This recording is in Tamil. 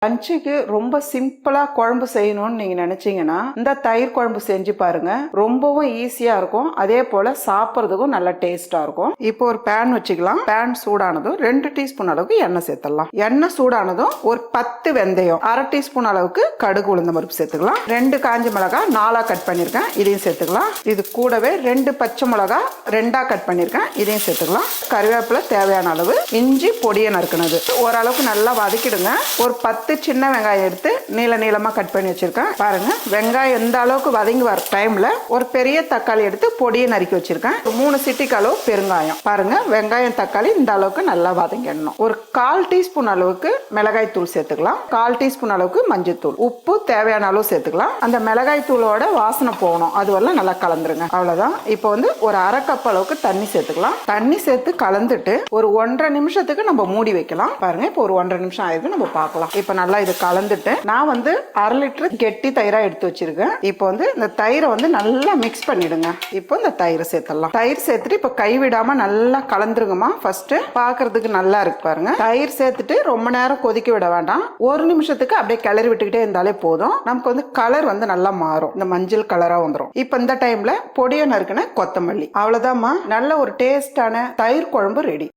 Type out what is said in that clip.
லஞ்சுக்கு ரொம்ப சிம்பிளா குழம்பு செய்யணும்னு நீங்க நினைச்சீங்கன்னா இந்த தயிர் குழம்பு செஞ்சு பாருங்க. ரொம்பவும் ஈஸியா இருக்கும். அதே போல சாப்பிட்றதுக்கும் நல்ல டேஸ்டா இருக்கும். இப்போ ஒரு பேன் வச்சுக்கலாம். பேன் சூடானதும் 2 டீஸ்பூன் அளவுக்கு எண்ணெய் சேர்த்துடலாம். எண்ணெய் சூடானதும் ஒரு 10 வெந்தயம், 1/2 டீஸ்பூன் அளவுக்கு கடுகு உளுந்த பருப்பு சேர்த்துக்கலாம். 2 காஞ்ச மிளகாய் 4 கட் பண்ணிருக்கேன், இதையும் சேர்த்துக்கலாம். இது கூடவே 2 பச்சை மிளகாய் 2 கட் பண்ணிருக்கேன், இதையும் சேர்த்துக்கலாம். கருவேப்பிலை தேவையான அளவு, இஞ்சி பொடியை நறுக்குனது. ஓரளவுக்கு நல்லா வதக்கிடுங்க. ஒரு 10 சின்ன வெங்காயம் எடுத்து நீளமா கட் பண்ணி வச்சிருக்கேன். பாருங்க, வெங்காயம் எந்த அளவுக்கு வதங்கி வர டைம்ல ஒரு பெரிய தக்காளி எடுத்து பொடியை நறுக்கி வச்சிருக்கேன். 3 சிட்டிக்கு அளவு பெருங்காயம். பாருங்க, வெங்காயம் தக்காளி இந்த அளவுக்கு நல்லா வதங்கிடணும். ஒரு 1/4 டீஸ்பூன் அளவுக்கு மிளகாய் தூள் சேர்த்துக்கலாம். 1/4 டீஸ்பூன் அளவுக்கு மஞ்சள் தூள், உப்பு தேவையான அளவு சேர்த்துக்கலாம். அந்த மிளகாய் தூளோட வாசனை போகணும், அதுவரெல்லாம் நல்லா கலந்துருங்க. அவ்வளவுதான். இப்போ ஒரு 1/2 கப் அளவுக்கு தண்ணி சேர்த்துக்கலாம். தண்ணி சேர்த்து கலந்துட்டு ஒரு 1.5 நிமிஷத்துக்கு நம்ம மூடி வைக்கலாம். பாருங்க, இப்போ ஒரு 1.5 நிமிஷம் ஆயிருக்கு, நம்ம பார்க்கலாம். இப்போ நல்லா இது கலந்துட்டு நான் 1/2 லிட்டர் கெட்டி தயிரா எடுத்து வச்சிருக்கேன். இப்போ இந்த தயிரை நல்லா மிக்ஸ் பண்ணிடுங்க. இப்போ இந்த தயிரை சேர்த்துடலாம். தயிர் சேர்த்துட்டு இப்போ கைவிடாம நல்லா கலந்துருங்கம்மா. ஃபர்ஸ்ட் பாக்குறதுக்கு நல்லா இருக்கு பாருங்க. தயிர் சேர்த்துட்டு ரொம்ப நேரம் கொதிக்க விட வேண்டாம். 1 நிமிஷத்துக்கு அப்படியே கிளறி விட்டுக்கிட்டே இருந்தாலே போதும். நமக்கு கலர் நல்லா மாறும், இந்த மஞ்சள் கலரா வந்துடும். இப்போ இந்த டைம்ல பொடியை நறுக்குன கொத்தமல்லி. அவ்வளவுதான்மா, நல்ல ஒரு டேஸ்டான தயிர் குழம்பு ரெடி.